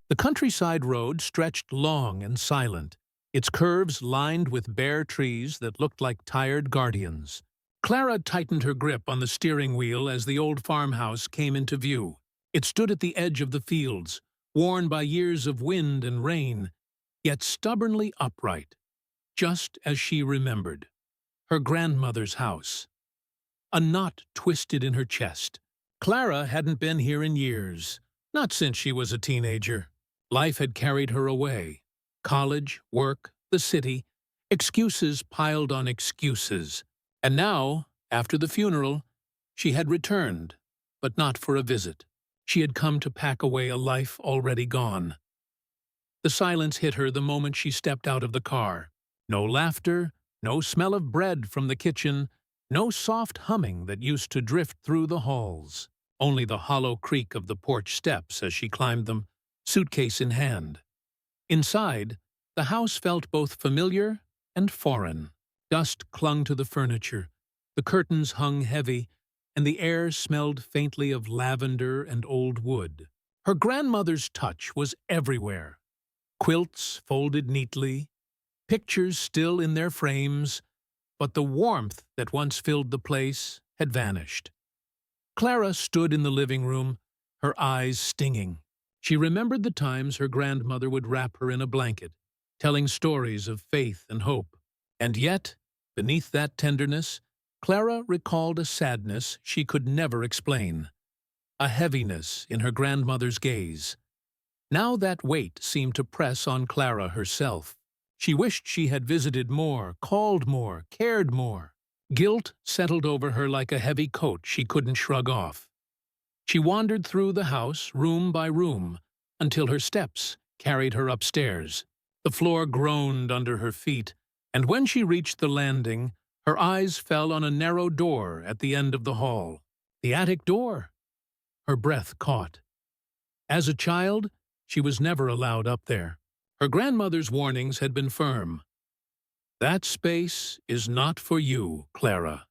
The countryside road stretched long and silent, its curves lined with bare trees that looked like tired guardians. Clara tightened her grip on the steering wheel as the old farmhouse came into view. It stood at the edge of the fields, worn by years of wind and rain, yet stubbornly upright, just as she remembered. Her grandmother's house. A knot twisted in her chest. Clara hadn't been here in years, not since she was a teenager. Life had carried her away. College, work, the city, excuses piled on excuses. And now, after the funeral, she had returned, but not for a visit. She had come to pack away a life already gone. The silence hit her the moment she stepped out of the car. No laughter, no smell of bread from the kitchen, no soft humming that used to drift through the halls. Only the hollow creak of the porch steps as she climbed them, suitcase in hand. Inside, the house felt both familiar and foreign. Dust clung to the furniture, the curtains hung heavy, and the air smelled faintly of lavender and old wood. Her grandmother's touch was everywhere. Quilts folded neatly, pictures still in their frames, but the warmth that once filled the place had vanished. Clara stood in the living room, her eyes stinging. She remembered the times her grandmother would wrap her in a blanket, telling stories of faith and hope. And yet, beneath that tenderness, Clara recalled a sadness she could never explain, a heaviness in her grandmother's gaze. Now that weight seemed to press on Clara herself. She wished she had visited more, called more, cared more. Guilt settled over her like a heavy coat she couldn't shrug off. She wandered through the house, room by room, until her steps carried her upstairs. The floor groaned under her feet, and when she reached the landing, her eyes fell on a narrow door at the end of the hall. The attic door! Her breath caught. As a child, she was never allowed up there. Her grandmother's warnings had been firm. That space is not for you, Clara.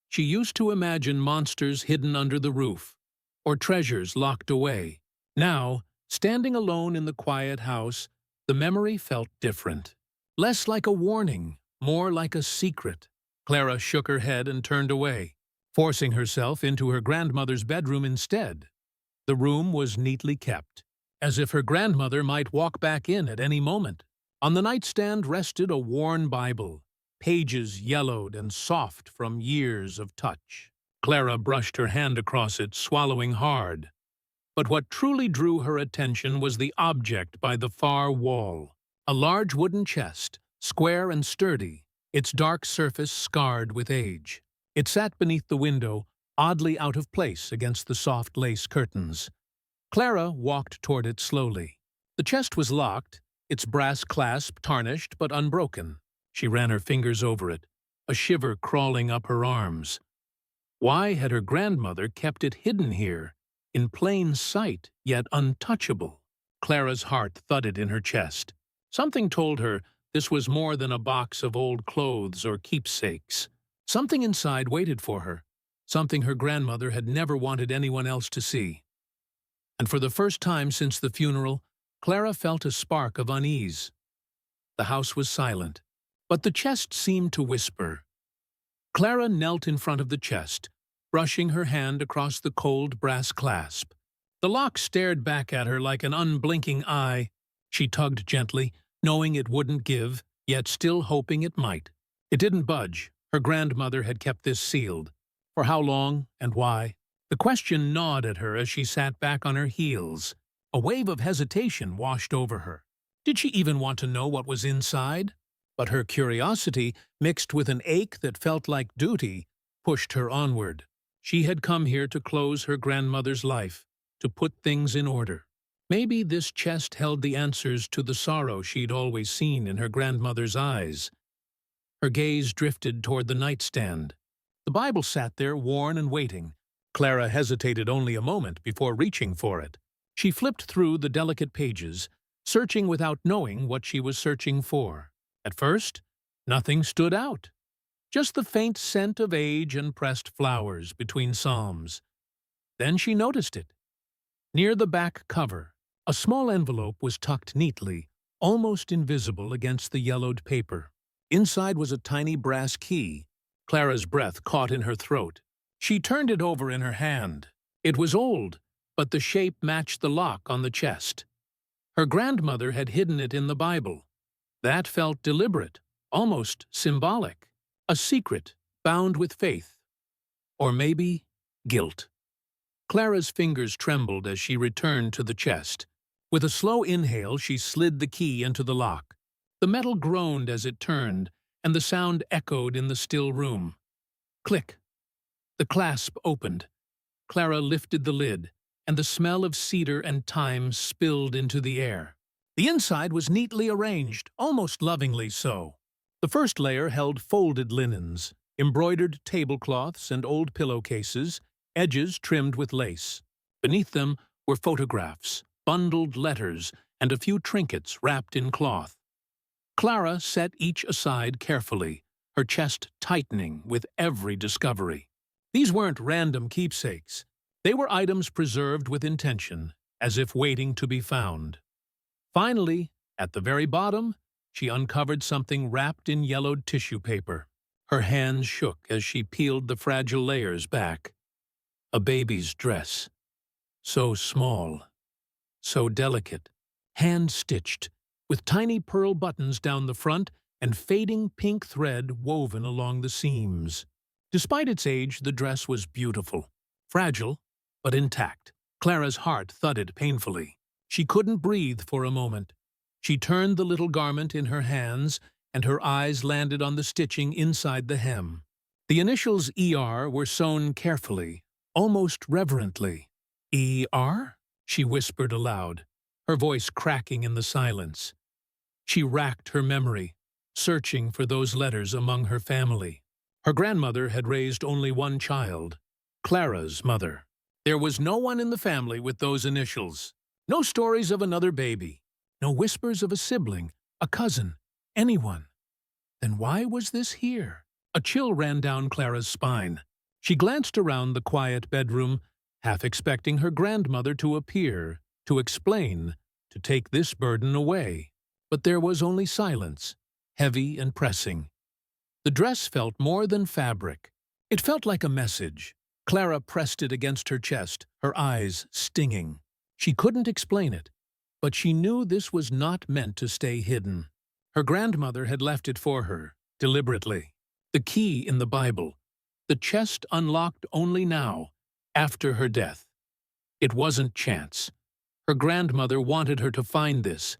She used to imagine monsters hidden under the roof, or treasures locked away. Now, standing alone in the quiet house, the memory felt different. Less like a warning, more like a secret. Clara shook her head and turned away, forcing herself into her grandmother's bedroom instead. The room was neatly kept, as if her grandmother might walk back in at any moment. On the nightstand rested a worn Bible, pages yellowed and soft from years of touch. Clara brushed her hand across it, swallowing hard. But what truly drew her attention was the object by the far wall. A large wooden chest, square and sturdy, its dark surface scarred with age. It sat beneath the window, oddly out of place against the soft lace curtains. Clara walked toward it slowly. The chest was locked, its brass clasp tarnished but unbroken. She ran her fingers over it, a shiver crawling up her arms. Why had her grandmother kept it hidden here, in plain sight, yet untouchable? Clara's heart thudded in her chest. Something told her this was more than a box of old clothes or keepsakes. Something inside waited for her, something her grandmother had never wanted anyone else to see. And for the first time since the funeral, Clara felt a spark of unease. The house was silent, but the chest seemed to whisper. Clara knelt in front of the chest, brushing her hand across the cold brass clasp. The lock stared back at her like an unblinking eye. She tugged gently, knowing it wouldn't give, yet still hoping it might. It didn't budge. Her grandmother had kept this sealed. For how long and why? The question gnawed at her as she sat back on her heels. A wave of hesitation washed over her. Did she even want to know what was inside? But her curiosity, mixed with an ache that felt like duty, pushed her onward. She had come here to close her grandmother's life, to put things in order. Maybe this chest held the answers to the sorrow she'd always seen in her grandmother's eyes. Her gaze drifted toward the nightstand. The Bible sat there, worn and waiting. Clara hesitated only a moment before reaching for it. She flipped through the delicate pages, searching without knowing what she was searching for. At first, nothing stood out. Just the faint scent of age and pressed flowers between psalms. Then she noticed it. Near the back cover, A small envelope was tucked neatly, almost invisible against the yellowed paper. Inside was a tiny brass key. Clara's breath caught in her throat. She turned it over in her hand. It was old, but the shape matched the lock on the chest. Her grandmother had hidden it in the Bible. That felt deliberate, almost symbolic. A secret, bound with faith. Or maybe guilt. Clara's fingers trembled as she returned to the chest. With a slow inhale, she slid the key into the lock. The metal groaned as it turned, and the sound echoed in the still room. Click. The clasp opened. Clara lifted the lid, and the smell of cedar and thyme spilled into the air. The inside was neatly arranged, almost lovingly so. The first layer held folded linens, embroidered tablecloths and old pillowcases, edges trimmed with lace. Beneath them were photographs, bundled letters, and a few trinkets wrapped in cloth. Clara set each aside carefully, her chest tightening with every discovery. These weren't random keepsakes. They were items preserved with intention, as if waiting to be found. Finally, at the very bottom, she uncovered something wrapped in yellowed tissue paper. Her hands shook as she peeled the fragile layers back. A baby's dress. So small, so delicate, hand-stitched, with tiny pearl buttons down the front and fading pink thread woven along the seams. Despite its age, the dress was beautiful, fragile, but intact. Clara's heart thudded painfully. She couldn't breathe for a moment. She turned the little garment in her hands, and her eyes landed on the stitching inside the hem. The initials ER were sewn carefully, almost reverently. "ER?" she whispered aloud, her voice cracking in the silence. She racked her memory, searching for those letters among her family. Her grandmother had raised only one child, Clara's mother. There was no one in the family with those initials. No stories of another baby. No whispers of a sibling, a cousin, anyone. Then why was this here? A chill ran down Clara's spine. She glanced around the quiet bedroom, half expecting her grandmother to appear, to explain, to take this burden away. But there was only silence, heavy and pressing. The dress felt more than fabric. It felt like a message. Clara pressed it against her chest, her eyes stinging. She couldn't explain it, but she knew this was not meant to stay hidden. Her grandmother had left it for her, deliberately. The key in the Bible. The chest unlocked only now, after her death. It wasn't chance. Her grandmother wanted her to find this.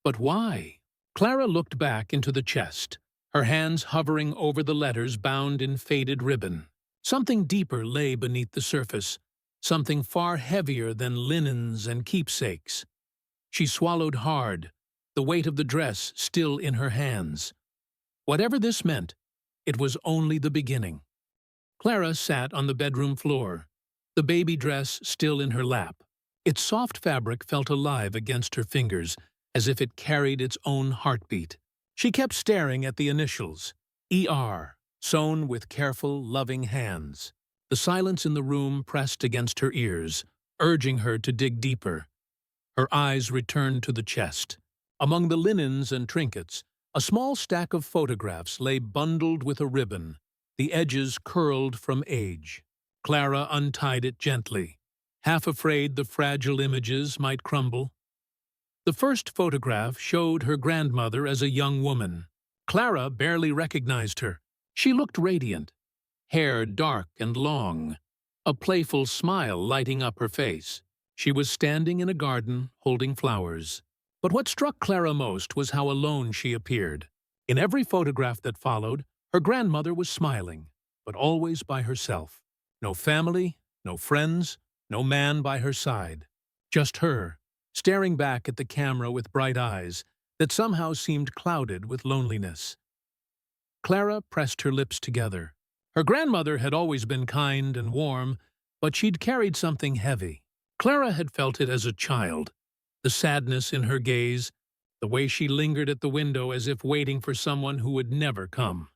But why? Clara looked back into the chest, her hands hovering over the letters bound in faded ribbon. Something deeper lay beneath the surface, something far heavier than linens and keepsakes. She swallowed hard, the weight of the dress still in her hands. Whatever this meant, it was only the beginning. Clara sat on the bedroom floor, the baby dress still in her lap. Its soft fabric felt alive against her fingers, as if it carried its own heartbeat. She kept staring at the initials, ER, sewn with careful, loving hands. The silence in the room pressed against her ears, urging her to dig deeper. Her eyes returned to the chest. Among the linens and trinkets, a small stack of photographs lay bundled with a ribbon, the edges curled from age. Clara untied it gently, half afraid the fragile images might crumble. The first photograph showed her grandmother as a young woman. Clara barely recognized her. She looked radiant, hair dark and long, a playful smile lighting up her face. She was standing in a garden, holding flowers. But what struck Clara most was how alone she appeared. In every photograph that followed, her grandmother was smiling, but always by herself. No family, no friends, no man by her side. Just her, staring back at the camera with bright eyes that somehow seemed clouded with loneliness. Clara pressed her lips together. Her grandmother had always been kind and warm, but she'd carried something heavy. Clara had felt it as a child, the sadness in her gaze, the way she lingered at the window as if waiting for someone who would never come.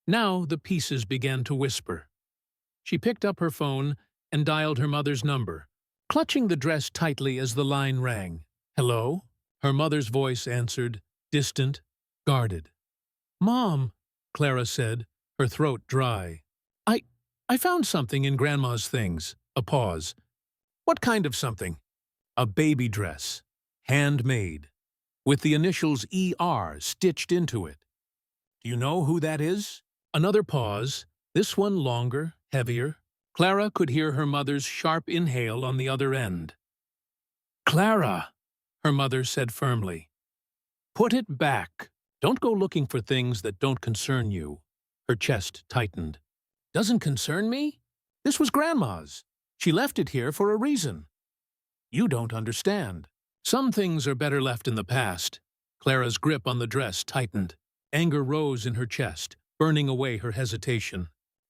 Now the pieces began to whisper. She picked up her phone and dialed her mother's number, clutching the dress tightly as the line rang. "Hello?" Her mother's voice answered, distant, guarded. "Mom," Clara said, her throat dry. I found something in Grandma's things." A pause. "What kind of something?" "A baby dress. Handmade. With the initials ER stitched into it." "Do you know who that is?" Another pause, this one longer, heavier. Clara could hear her mother's sharp inhale on the other end. "Clara," her mother said firmly. "Put it back. Don't go looking for things that don't concern you." Her chest tightened. "Doesn't concern me? This was Grandma's. She left it here for a reason." "You don't understand. Some things are better left in the past." Clara's grip on the dress tightened. Anger rose in her chest, burning away her hesitation.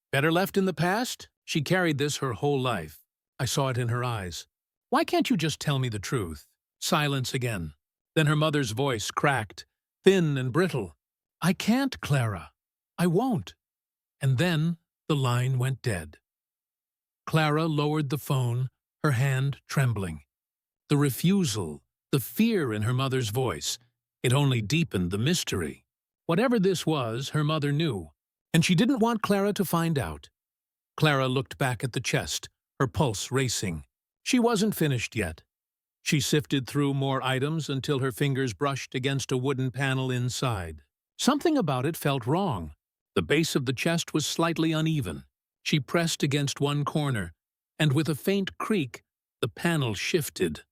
"Better left in the past? She carried this her whole life. I saw it in her eyes. Why can't you just tell me the truth?" Silence again. Then her mother's voice cracked, thin and brittle. "I can't, Clara. I won't." And then the line went dead. Clara lowered the phone, her hand trembling. The refusal, the fear in her mother's voice, it only deepened the mystery. Whatever this was, her mother knew, and she didn't want Clara to find out. Clara looked back at the chest, her pulse racing. She wasn't finished yet. She sifted through more items until her fingers brushed against a wooden panel inside. Something about it felt wrong. The base of the chest was slightly uneven. She pressed against one corner, and with a faint creak, the panel shifted.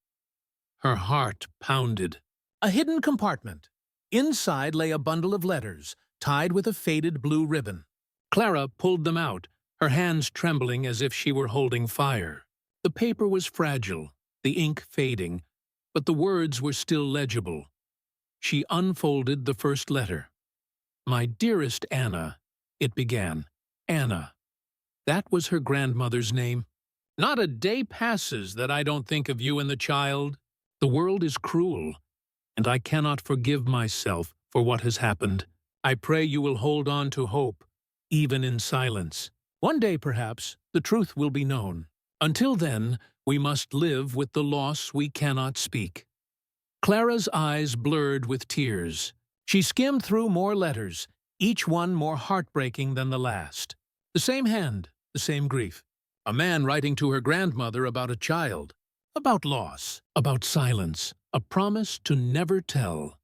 Her heart pounded. A hidden compartment. Inside lay a bundle of letters, tied with a faded blue ribbon. Clara pulled them out, her hands trembling as if she were holding fire. The paper was fragile, the ink fading, but the words were still legible. She unfolded the first letter. "My dearest Anna," it began. Anna. That was her grandmother's name. "Not a day passes that I don't think of you and the child. The world is cruel, and I cannot forgive myself for what has happened. I pray you will hold on to hope, even in silence. One day, perhaps, the truth will be known. Until then, we must live with the loss we cannot speak." Clara's eyes blurred with tears. She skimmed through more letters, each one more heartbreaking than the last. The same hand, the same grief. A man writing to her grandmother about a child, about loss, about silence, a promise to never tell.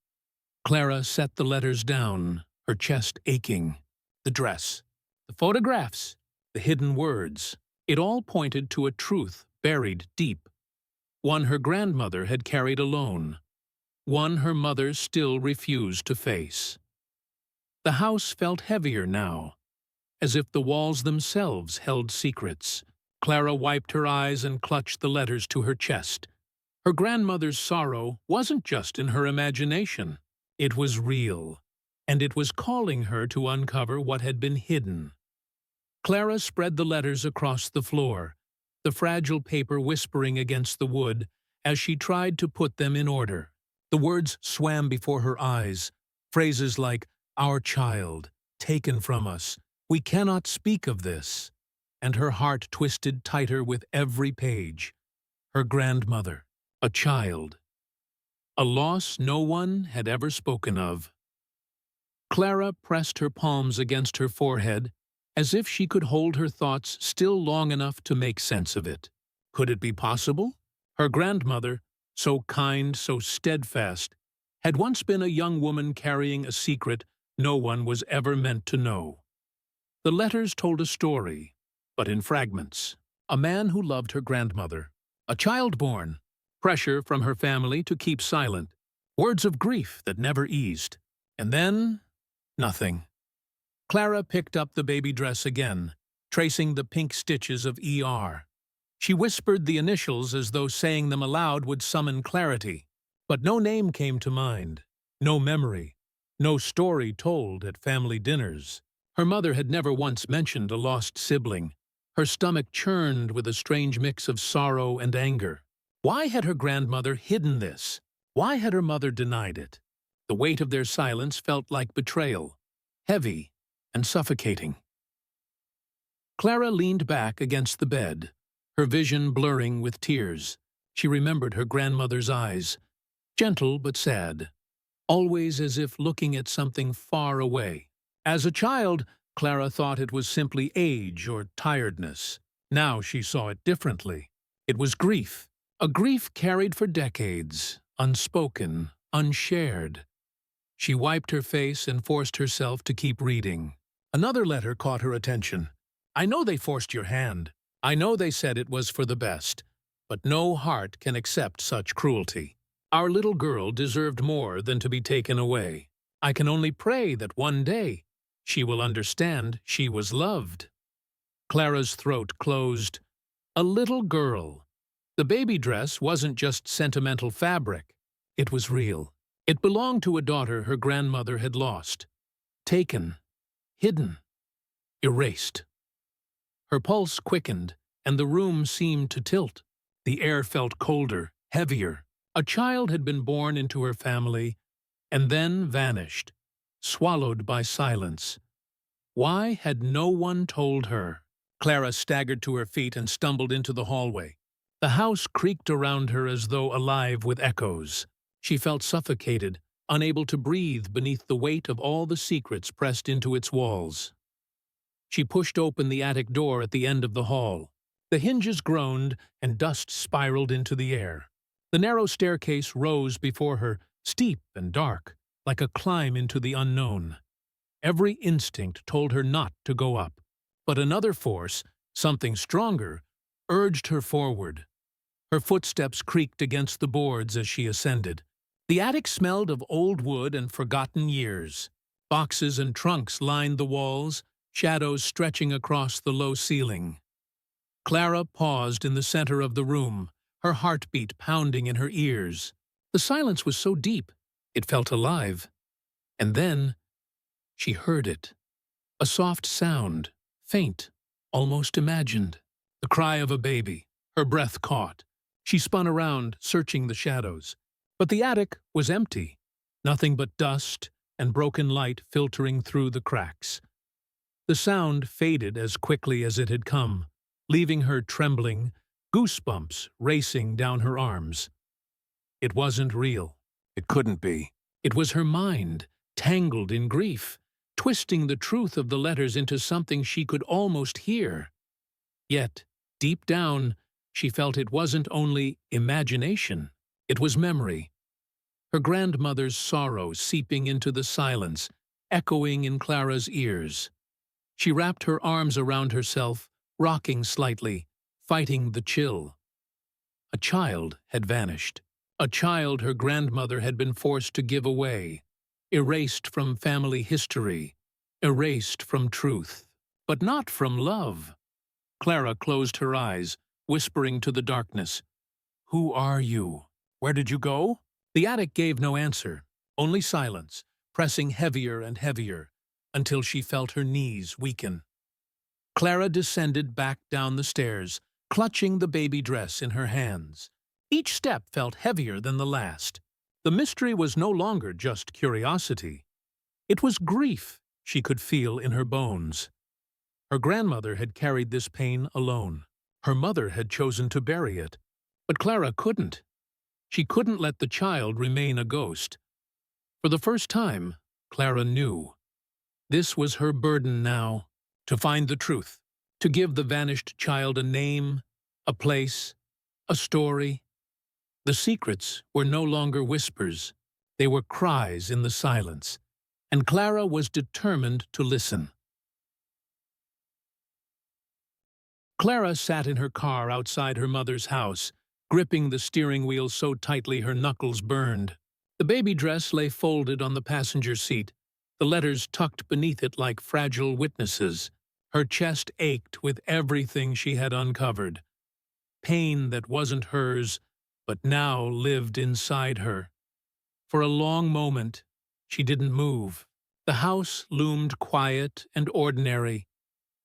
Clara set the letters down, her chest aching. The dress, the photographs, the hidden words. It all pointed to a truth buried deep. One her grandmother had carried alone. One her mother still refused to face. The house felt heavier now, as if the walls themselves held secrets. Clara wiped her eyes and clutched the letters to her chest. Her grandmother's sorrow wasn't just in her imagination. It was real, and it was calling her to uncover what had been hidden. Clara spread the letters across the floor, the fragile paper whispering against the wood as she tried to put them in order. The words swam before her eyes, phrases like, "Our child, taken from us, we cannot speak of this," and her heart twisted tighter with every page. Her grandmother, a child. A loss no one had ever spoken of. Clara pressed her palms against her forehead, as if she could hold her thoughts still long enough to make sense of it. Could it be possible? Her grandmother, so kind, so steadfast, had once been a young woman carrying a secret no one was ever meant to know. The letters told a story, but in fragments. A man who loved her grandmother. A child born. Pressure from her family to keep silent. Words of grief that never eased. And then, nothing. Clara picked up the baby dress again, tracing the pink stitches of ER. She whispered the initials as though saying them aloud would summon clarity. But no name came to mind, no memory, no story told at family dinners. Her mother had never once mentioned a lost sibling. Her stomach churned with a strange mix of sorrow and anger. Why had her grandmother hidden this? Why had her mother denied it? The weight of their silence felt like betrayal, heavy and suffocating. Clara leaned back against the bed, her vision blurring with tears. She remembered her grandmother's eyes, gentle but sad, always as if looking at something far away. As a child, Clara thought it was simply age or tiredness. Now she saw it differently. It was grief, a grief carried for decades, unspoken, unshared. She wiped her face and forced herself to keep reading. Another letter caught her attention. "I know they forced your hand. I know they said it was for the best. But no heart can accept such cruelty. Our little girl deserved more than to be taken away. I can only pray that one day she will understand she was loved." Clara's throat closed. A little girl. The baby dress wasn't just sentimental fabric. It was real. It belonged to a daughter her grandmother had lost. Taken. Hidden. Erased. Her pulse quickened, and the room seemed to tilt. The air felt colder, heavier. A child had been born into her family, and then vanished, swallowed by silence. Why had no one told her? Clara staggered to her feet and stumbled into the hallway. The house creaked around her as though alive with echoes. She felt suffocated, unable to breathe beneath the weight of all the secrets pressed into its walls. She pushed open the attic door at the end of the hall. The hinges groaned, and dust spiraled into the air. The narrow staircase rose before her, steep and dark, like a climb into the unknown. Every instinct told her not to go up, but another force, something stronger, urged her forward. Her footsteps creaked against the boards as she ascended. The attic smelled of old wood and forgotten years. Boxes and trunks lined the walls, shadows stretching across the low ceiling. Clara paused in the center of the room, her heartbeat pounding in her ears. The silence was so deep, it felt alive. And then she heard it. A soft sound, faint, almost imagined. The cry of a baby. Her breath caught. She spun around, searching the shadows. But the attic was empty. Nothing but dust and broken light filtering through the cracks. The sound faded as quickly as it had come, leaving her trembling, goosebumps racing down her arms. It wasn't real. It couldn't be. It was her mind, tangled in grief, twisting the truth of the letters into something she could almost hear. Yet, deep down, she felt it wasn't only imagination, it was memory. Her grandmother's sorrow seeping into the silence, echoing in Clara's ears. She wrapped her arms around herself, rocking slightly, fighting the chill. A child had vanished. A child her grandmother had been forced to give away, erased from family history, erased from truth, but not from love. Clara closed her eyes, whispering to the darkness, "Who are you? Where did you go?" The attic gave no answer, only silence, pressing heavier and heavier, until she felt her knees weaken. Clara descended back down the stairs, clutching the baby dress in her hands. Each step felt heavier than the last. The mystery was no longer just curiosity. It was grief she could feel in her bones. Her grandmother had carried this pain alone. Her mother had chosen to bury it. But Clara couldn't. She couldn't let the child remain a ghost. For the first time, Clara knew. This was her burden now, to find the truth, to give the vanished child a name, a place, a story. The secrets were no longer whispers. They were cries in the silence, and Clara was determined to listen. Clara sat in her car outside her mother's house, gripping the steering wheel so tightly her knuckles burned. The baby dress lay folded on the passenger seat, the letters tucked beneath it like fragile witnesses. Her chest ached with everything she had uncovered. Pain that wasn't hers, but now lived inside her. For a long moment, she didn't move. The house loomed quiet and ordinary,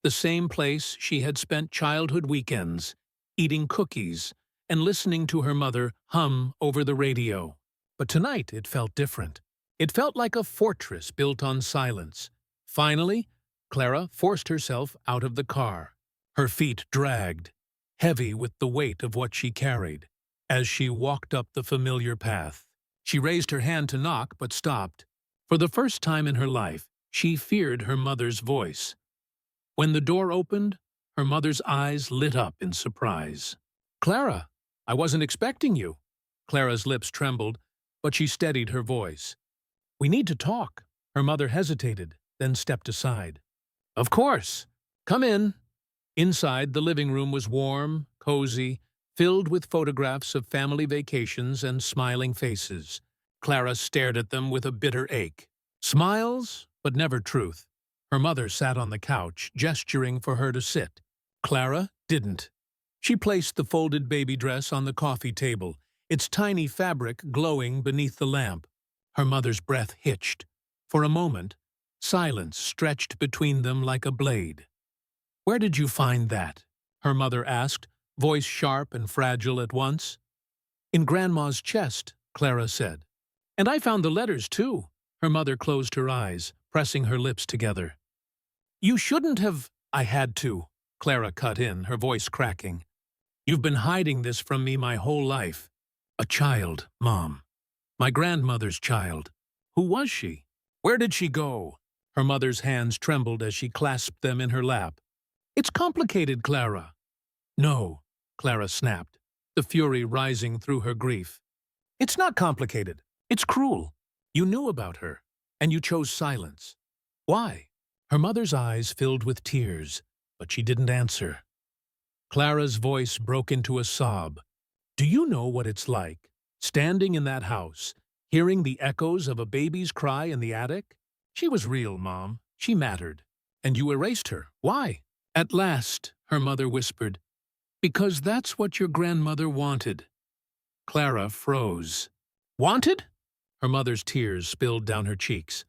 the same place she had spent childhood weekends, eating cookies and listening to her mother hum over the radio. But tonight it felt different. It felt like a fortress built on silence. Finally, Clara forced herself out of the car. Her feet dragged. heavy with the weight of what she carried. As she walked up the familiar path, she raised her hand to knock but stopped. For the first time in her life, she feared her mother's voice. When the door opened, her mother's eyes lit up in surprise. "Clara, I wasn't expecting you." Clara's lips trembled, but she steadied her voice. "We need to talk." Her mother hesitated, then stepped aside. "Of course. Come in." Inside, the living room was warm, cozy, filled with photographs of family vacations and smiling faces. Clara stared at them with a bitter ache. Smiles, but never truth. Her mother sat on the couch, gesturing for her to sit. Clara didn't. She placed the folded baby dress on the coffee table, its tiny fabric glowing beneath the lamp. Her mother's breath hitched. For a moment, silence stretched between them like a blade. "Where did you find that?" her mother asked, voice sharp and fragile at once. "In Grandma's chest," Clara said. "And I found the letters, too." Her mother closed her eyes, pressing her lips together. "You shouldn't have—" "I had to," Clara cut in, her voice cracking. "You've been hiding this from me my whole life. A child, Mom. My grandmother's child. Who was she? Where did she go?" Her mother's hands trembled as she clasped them in her lap. "It's complicated, Clara." "No," Clara snapped, the fury rising through her grief. "It's not complicated. It's cruel. You knew about her, and you chose silence. Why?" Her mother's eyes filled with tears, but she didn't answer. Clara's voice broke into a sob. "Do you know what it's like, standing in that house, hearing the echoes of a baby's cry in the attic? She was real, Mom. She mattered. And you erased her. Why?" "At last," her mother whispered, "because that's what your grandmother wanted." Clara froze. "Wanted?" Her mother's tears spilled down her cheeks.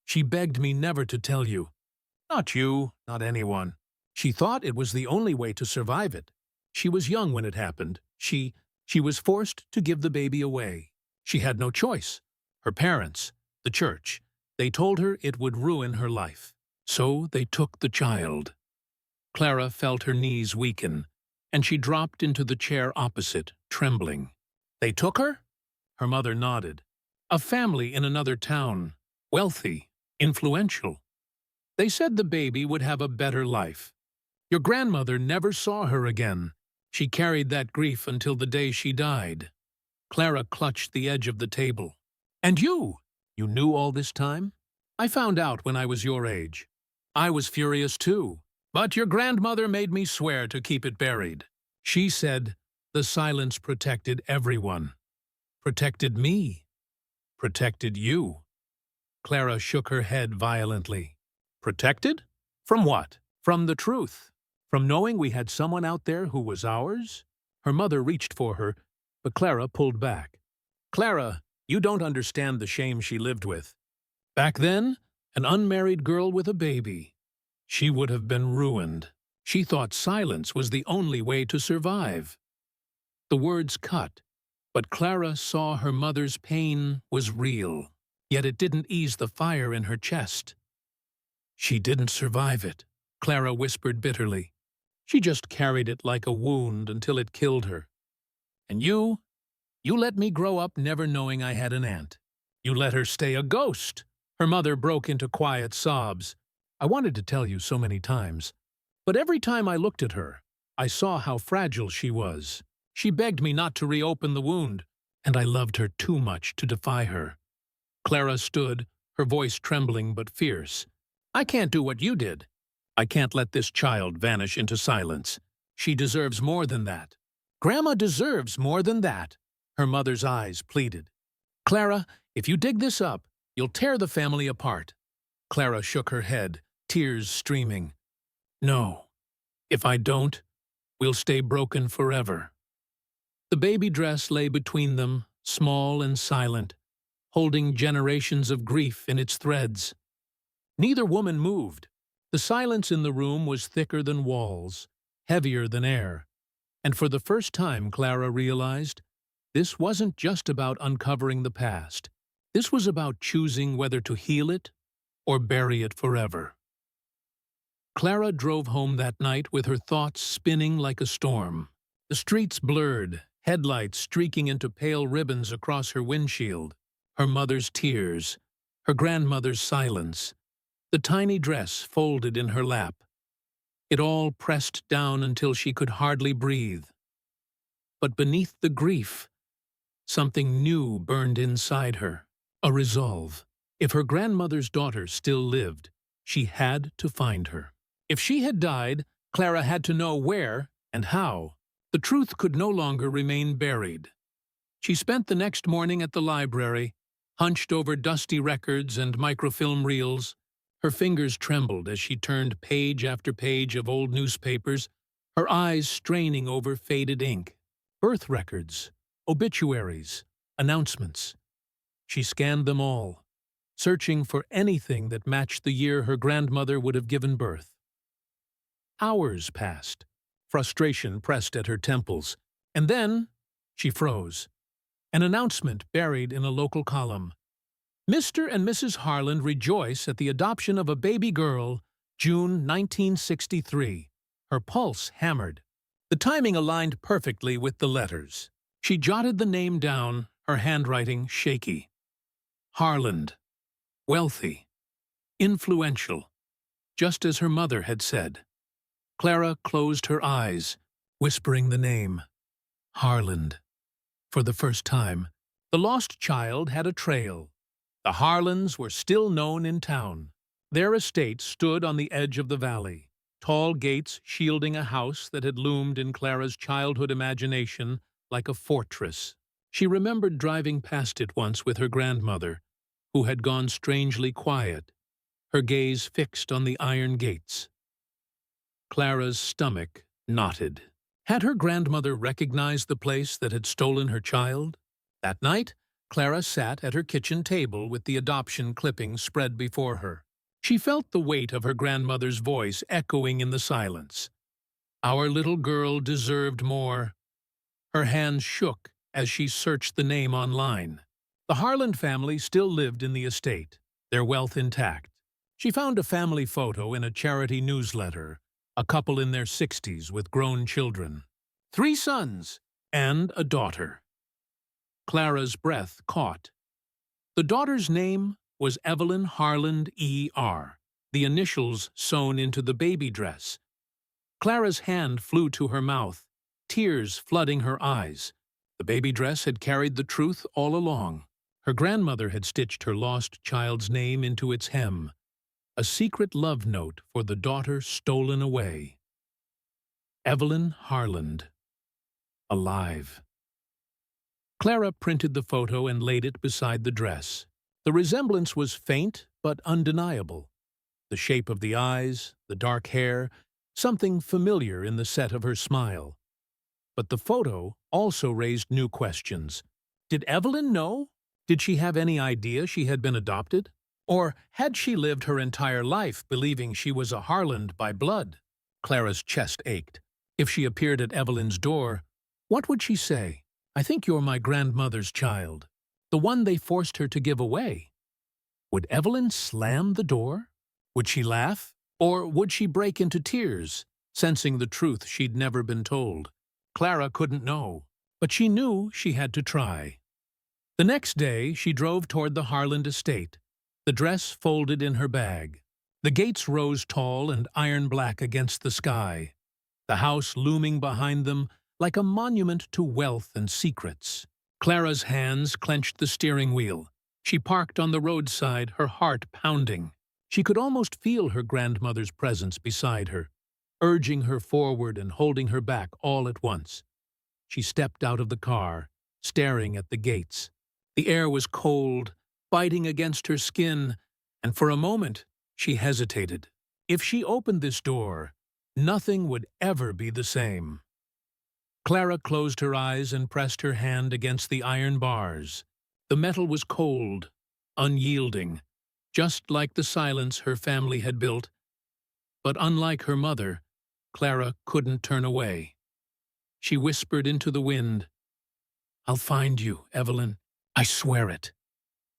"She begged me never to tell you. Not you, not anyone. She thought it was the only way to survive it. She was young when it happened. She was forced to give the baby away. She had no choice. Her parents, the church, they told her it would ruin her life. So they took the child." Clara felt her knees weaken, and she dropped into the chair opposite, trembling. "They took her?" Her mother nodded. "A family in another town, wealthy, influential. They said the baby would have a better life. Your grandmother never saw her again. She carried that grief until the day she died." Clara clutched the edge of the table. "And you? You knew all this time?" "I found out when I was your age. I was furious too, but your grandmother made me swear to keep it buried. She said the silence protected everyone. Protected me. Protected you." Clara shook her head violently. "Protected? From what? From the truth. From knowing we had someone out there who was ours?" Her mother reached for her, but Clara pulled back. "Clara, you don't understand the shame she lived with. Back then, an unmarried girl with a baby. She would have been ruined. She thought silence was the only way to survive." The words cut, but Clara saw her mother's pain was real, yet it didn't ease the fire in her chest. "She didn't survive it," Clara whispered bitterly. "She just carried it like a wound until it killed her. And you let me grow up never knowing I had an aunt. You let her stay a ghost." Her mother broke into quiet sobs. "I wanted to tell you so many times, but every time I looked at her, I saw how fragile she was. She begged me not to reopen the wound, and I loved her too much to defy her." Clara stood, her voice trembling but fierce. "I can't do what you did. I can't let this child vanish into silence. She deserves more than that. Grandma deserves more than that," her mother's eyes pleaded. "Clara, if you dig this up, you'll tear the family apart." Clara shook her head, tears streaming. "No. If I don't, we'll stay broken forever." The baby dress lay between them, small and silent, holding generations of grief in its threads. Neither woman moved. The silence in the room was thicker than walls, heavier than air. And for the first time, Clara realized, this wasn't just about uncovering the past. This was about choosing whether to heal it or bury it forever. Clara drove home that night with her thoughts spinning like a storm. The streets blurred, headlights streaking into pale ribbons across her windshield, her mother's tears, her grandmother's silence, the tiny dress folded in her lap. It all pressed down until she could hardly breathe. But beneath the grief, something new burned inside her, a resolve. If her grandmother's daughter still lived, she had to find her. If she had died, Clara had to know where and how. The truth could no longer remain buried. She spent the next morning at the library, hunched over dusty records and microfilm reels. Her fingers trembled as she turned page after page of old newspapers, her eyes straining over faded ink. Birth records, obituaries, announcements. She scanned them all, searching for anything that matched the year her grandmother would have given birth. Hours passed. Frustration pressed at her temples. And then she froze. An announcement buried in a local column. Mr. and Mrs. Harland rejoice at the adoption of a baby girl, June 1963. Her pulse hammered. The timing aligned perfectly with the letters. She jotted the name down, her handwriting shaky. Harland. Wealthy. Influential. Just as her mother had said. Clara closed her eyes, whispering the name. Harland. For the first time, the lost child had a trail. The Harlands were still known in town. Their estate stood on the edge of the valley, tall gates shielding a house that had loomed in Clara's childhood imagination like a fortress. She remembered driving past it once with her grandmother, who had gone strangely quiet, her gaze fixed on the iron gates. Clara's stomach knotted. Had her grandmother recognized the place that had stolen her child? That night, Clara sat at her kitchen table with the adoption clippings spread before her. She felt the weight of her grandmother's voice echoing in the silence. Our little girl deserved more. Her hands shook as she searched the name online. The Harland family still lived in the estate, their wealth intact. She found a family photo in a charity newsletter, a couple in their 60s with grown children. 3 sons and a daughter. Clara's breath caught. The daughter's name was Evelyn Harland E.R., the initials sewn into the baby dress. Clara's hand flew to her mouth, tears flooding her eyes. The baby dress had carried the truth all along. Her grandmother had stitched her lost child's name into its hem, a secret love note for the daughter stolen away. Evelyn Harland. Alive. Clara printed the photo and laid it beside the dress. The resemblance was faint but undeniable. The shape of the eyes, the dark hair, something familiar in the set of her smile. But the photo also raised new questions. Did Evelyn know? Did she have any idea she had been adopted? Or had she lived her entire life believing she was a Harland by blood? Clara's chest ached. If she appeared at Evelyn's door, what would she say? I think you're my grandmother's child, the one they forced her to give away. Would Evelyn slam the door? Would she laugh? Or would she break into tears, sensing the truth she'd never been told? Clara couldn't know, but she knew she had to try. The next day, she drove toward the Harland estate, the dress folded in her bag. The gates rose tall and iron-black against the sky, the house looming behind them like a monument to wealth and secrets. Clara's hands clenched the steering wheel. She parked on the roadside, her heart pounding. She could almost feel her grandmother's presence beside her, urging her forward and holding her back all at once. She stepped out of the car, staring at the gates. The air was cold, biting against her skin, and for a moment she hesitated. If she opened this door, nothing would ever be the same. Clara closed her eyes and pressed her hand against the iron bars. The metal was cold, unyielding, just like the silence her family had built. But unlike her mother, Clara couldn't turn away. She whispered into the wind, "I'll find you, Evelyn. I swear it."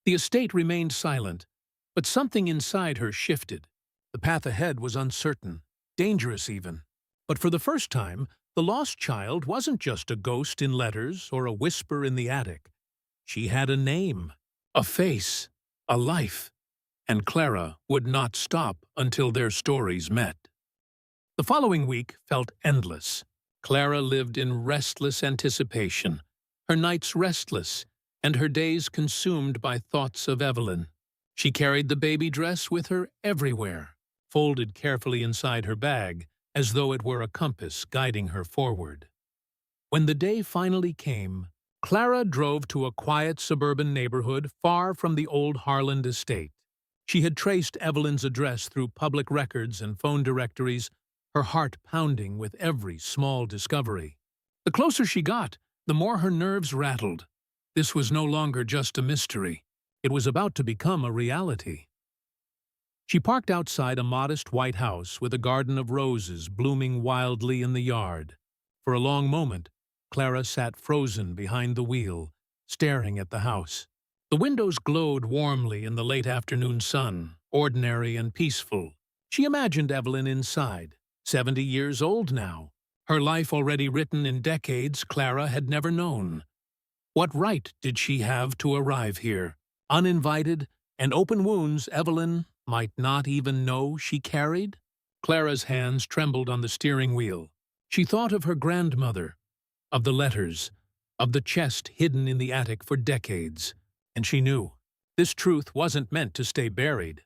The estate remained silent, but something inside her shifted. The path ahead was uncertain, dangerous even. But for the first time, The lost child wasn't just a ghost in letters or a whisper in the attic. She had a name, a face, a life, and Clara would not stop until their stories met. The following week felt endless. Clara lived in restless anticipation, her nights restless, and her days consumed by thoughts of Evelyn. She carried the baby dress with her everywhere, folded carefully inside her bag, as though it were a compass guiding her forward. When the day finally came, Clara drove to a quiet suburban neighborhood far from the old Harland estate. She had traced Evelyn's address through public records and phone directories, her heart pounding with every small discovery. The closer she got, the more her nerves rattled. This was no longer just a mystery. It was about to become a reality. She parked outside a modest white house with a garden of roses blooming wildly in the yard. For a long moment, Clara sat frozen behind the wheel, staring at the house. The windows glowed warmly in the late afternoon sun, ordinary and peaceful. She imagined Evelyn inside, 70 years old now, her life already written in decades Clara had never known. What right did she have to arrive here, uninvited, and open wounds Evelyn might not even know she carried? Clara's hands trembled on the steering wheel. She thought of her grandmother, of the letters, of the chest hidden in the attic for decades, and she knew this truth wasn't meant to stay buried.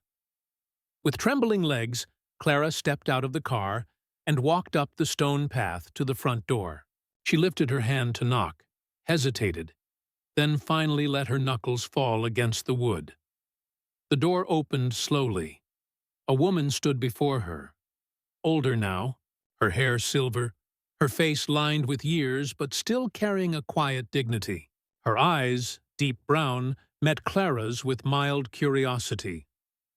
With trembling legs, Clara stepped out of the car and walked up the stone path to the front door. She lifted her hand to knock, hesitated, then finally let her knuckles fall against the wood. The door opened slowly. A woman stood before her. Older now, her hair silver, her face lined with years but still carrying a quiet dignity. Her eyes, deep brown, met Clara's with mild curiosity.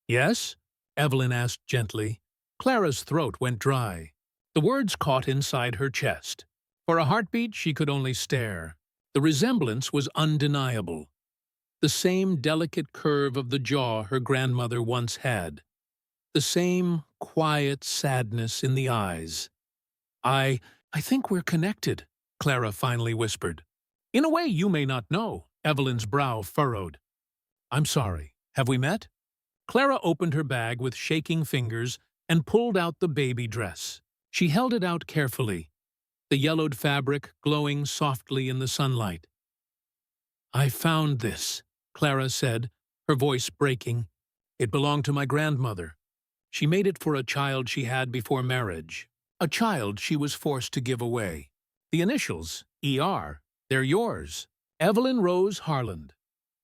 "Yes?" Evelyn asked gently. Clara's throat went dry. The words caught inside her chest. For a heartbeat, she could only stare. The resemblance was undeniable. The same delicate curve of the jaw her grandmother once had. The same quiet sadness in the eyes. I think we're connected," Clara finally whispered. "In a way you may not know," Evelyn's brow furrowed. "I'm sorry. Have we met?" Clara opened her bag with shaking fingers and pulled out the baby dress. She held it out carefully, the yellowed fabric glowing softly in the sunlight. "I found this," Clara said, her voice breaking. "It belonged to my grandmother. She made it for a child she had before marriage. A child she was forced to give away. The initials, E.R., they're yours. Evelyn Rose Harland."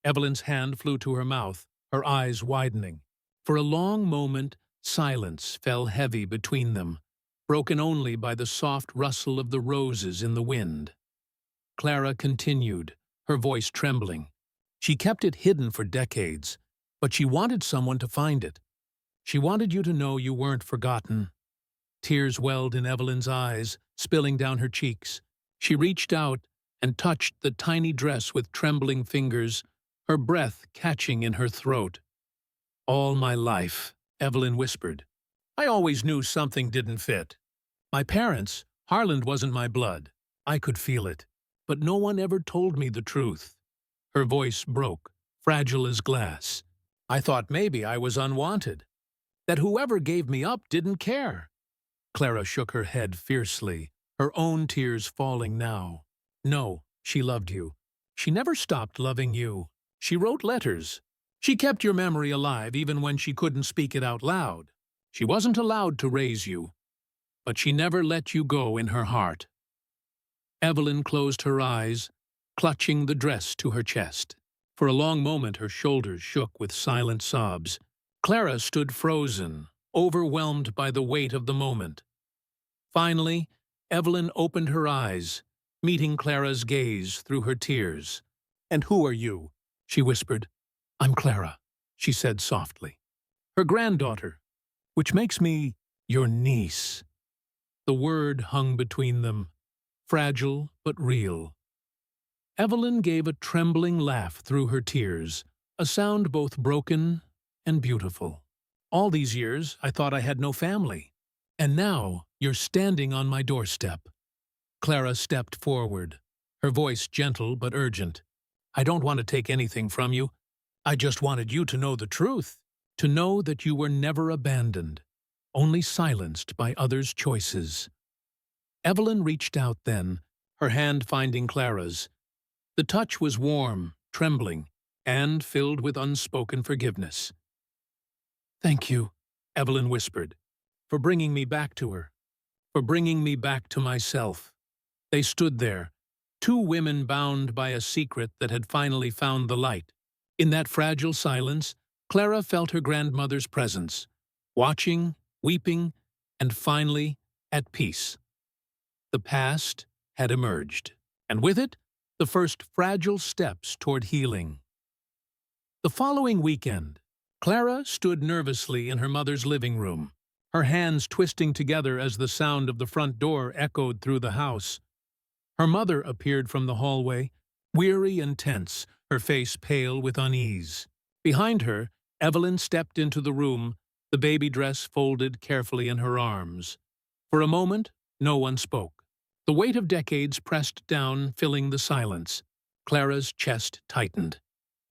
Evelyn's hand flew to her mouth, her eyes widening. For a long moment, silence fell heavy between them, broken only by the soft rustle of the roses in the wind. Clara continued, her voice trembling. She kept it hidden for decades, but she wanted someone to find it. She wanted you to know you weren't forgotten. Tears welled in Evelyn's eyes, spilling down her cheeks. She reached out and touched the tiny dress with trembling fingers, her breath catching in her throat. "All my life," Evelyn whispered, "I always knew something didn't fit. My parents, Harland wasn't my blood. I could feel it. But no one ever told me the truth." Her voice broke, fragile as glass. "I thought maybe I was unwanted. That whoever gave me up didn't care." Clara shook her head fiercely, her own tears falling now. "No, she loved you. She never stopped loving you. She wrote letters. She kept your memory alive even when she couldn't speak it out loud. She wasn't allowed to raise you, but she never let you go in her heart." Evelyn closed her eyes, clutching the dress to her chest. For a long moment her shoulders shook with silent sobs. Clara stood frozen, overwhelmed by the weight of the moment. Finally, Evelyn opened her eyes, meeting Clara's gaze through her tears. "And who are you?" she whispered. "I'm Clara," she said softly. "Her granddaughter, which makes me your niece." The word hung between them, fragile but real. Evelyn gave a trembling laugh through her tears, a sound both broken and beautiful. "All these years I thought I had no family, and now you're standing on my doorstep." Clara stepped forward, her voice gentle but urgent. I don't want to take anything from you. I just wanted you to know the truth, to know that you were never abandoned, only silenced by others' choices. Evelyn reached out then, her hand finding Clara's. The touch was warm, trembling, and filled with unspoken forgiveness. Thank you, Evelyn whispered, for bringing me back to her, for bringing me back to myself. They stood there, two women bound by a secret that had finally found the light. In that fragile silence, Clara felt her grandmother's presence, watching, weeping, and finally at peace. The past had emerged, and with it, the first fragile steps toward healing. The following weekend, Clara stood nervously in her mother's living room, her hands twisting together as the sound of the front door echoed through the house. Her mother appeared from the hallway, weary and tense, her face pale with unease. Behind her, Evelyn stepped into the room, the baby dress folded carefully in her arms. For a moment, no one spoke. The weight of decades pressed down, filling the silence. Clara's chest tightened.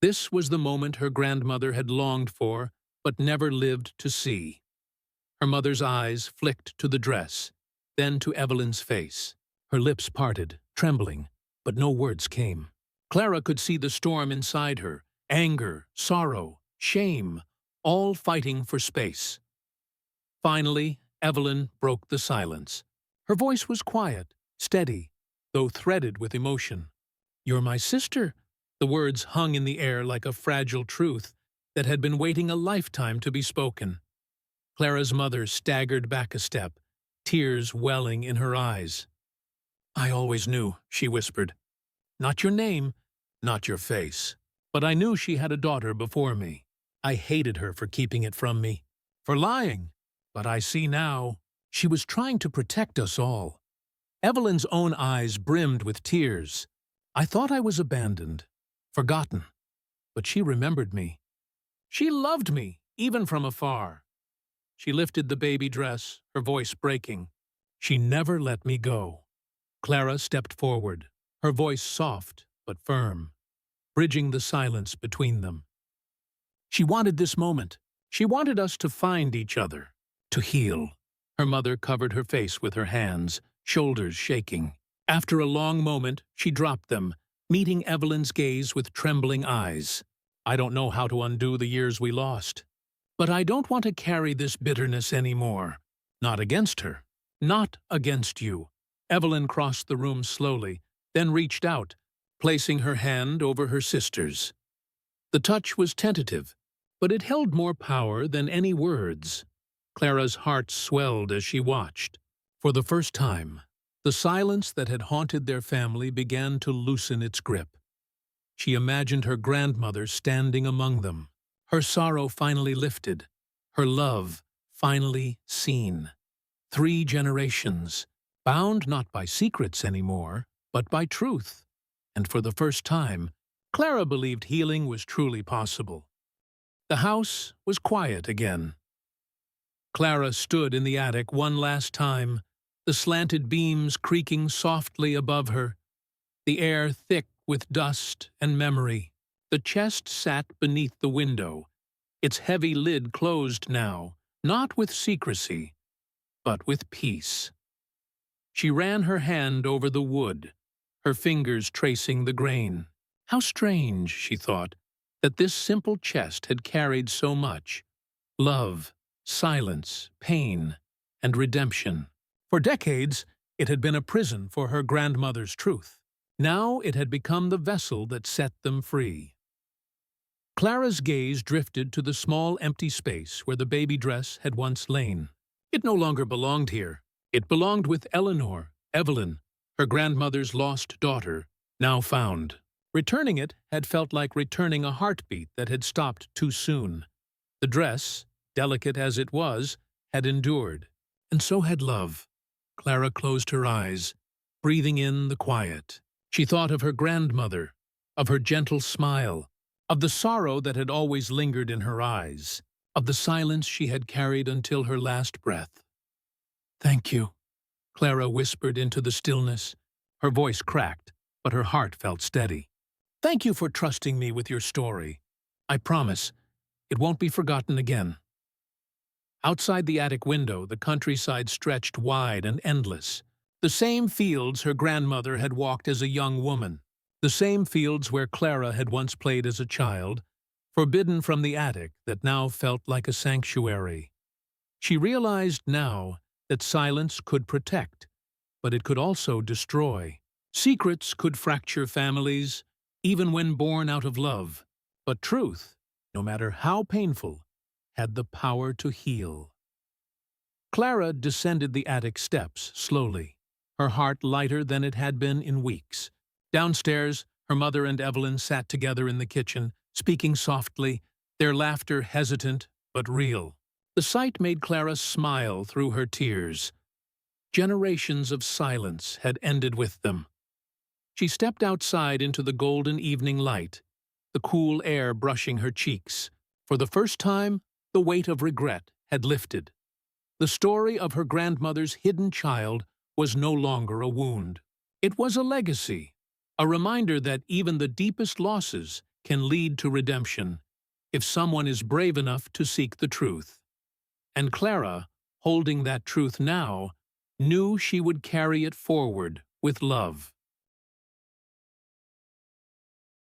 This was the moment her grandmother had longed for, but never lived to see. Her mother's eyes flicked to the dress, then to Evelyn's face. Her lips parted, trembling, but no words came. Clara could see the storm inside her, anger, sorrow, shame, all fighting for space. Finally, Evelyn broke the silence. Her voice was quiet, steady, though threaded with emotion. You're my sister. The words hung in the air like a fragile truth that had been waiting a lifetime to be spoken. Clara's mother staggered back a step, tears welling in her eyes. I always knew, she whispered. Not your name, not your face. But I knew she had a daughter before me. I hated her for keeping it from me, for lying. But I see now, she was trying to protect us all. Evelyn's own eyes brimmed with tears. I thought I was abandoned, forgotten. But she remembered me. She loved me, even from afar. She lifted the baby dress, her voice breaking. She never let me go. Clara stepped forward, her voice soft but firm, bridging the silence between them. She wanted this moment. She wanted us to find each other, to heal. Her mother covered her face with her hands, shoulders shaking. After a long moment, she dropped them, meeting Evelyn's gaze with trembling eyes. I don't know how to undo the years we lost, but I don't want to carry this bitterness anymore. Not against her, not against you. Evelyn crossed the room slowly, then reached out, placing her hand over her sister's. The touch was tentative, but it held more power than any words. Clara's heart swelled as she watched. For the first time, the silence that had haunted their family began to loosen its grip. She imagined her grandmother standing among them, her sorrow finally lifted, her love finally seen. 3 generations, bound not by secrets anymore, but by truth. And for the first time, Clara believed healing was truly possible. The house was quiet again. Clara stood in the attic one last time, the slanted beams creaking softly above her, the air thick with dust and memory. The chest sat beneath the window, its heavy lid closed now, not with secrecy, but with peace. She ran her hand over the wood, her fingers tracing the grain. How strange, she thought, that this simple chest had carried so much. Love, silence, pain, and redemption. For decades, it had been a prison for her grandmother's truth. Now it had become the vessel that set them free. Clara's gaze drifted to the small empty space where the baby dress had once lain. It no longer belonged here. It belonged with Eleanor, Evelyn, her grandmother's lost daughter, now found. Returning it had felt like returning a heartbeat that had stopped too soon. The dress, delicate as it was, had endured, and so had love. Clara closed her eyes, breathing in the quiet. She thought of her grandmother, of her gentle smile, of the sorrow that had always lingered in her eyes, of the silence she had carried until her last breath. Thank you, Clara whispered into the stillness, Her voice cracked, but her heart felt steady. "Thank you for trusting me with your story. I promise, it won't be forgotten again." Outside the attic window, the countryside stretched wide and endless. The same fields her grandmother had walked as a young woman. The same fields where Clara had once played as a child, forbidden from the attic that now felt like a sanctuary. She realized now that silence could protect, but it could also destroy. Secrets could fracture families, even when born out of love. But truth, no matter how painful, had the power to heal. Clara descended the attic steps slowly, her heart lighter than it had been in weeks. Downstairs, her mother and Evelyn sat together in the kitchen, speaking softly, their laughter hesitant but real. The sight made Clara smile through her tears. Generations of silence had ended with them. She stepped outside into the golden evening light, the cool air brushing her cheeks. For the first time, the weight of regret had lifted. The story of her grandmother's hidden child was no longer a wound. It was a legacy, a reminder that even the deepest losses can lead to redemption if someone is brave enough to seek the truth. And Clara, holding that truth now, knew she would carry it forward with love.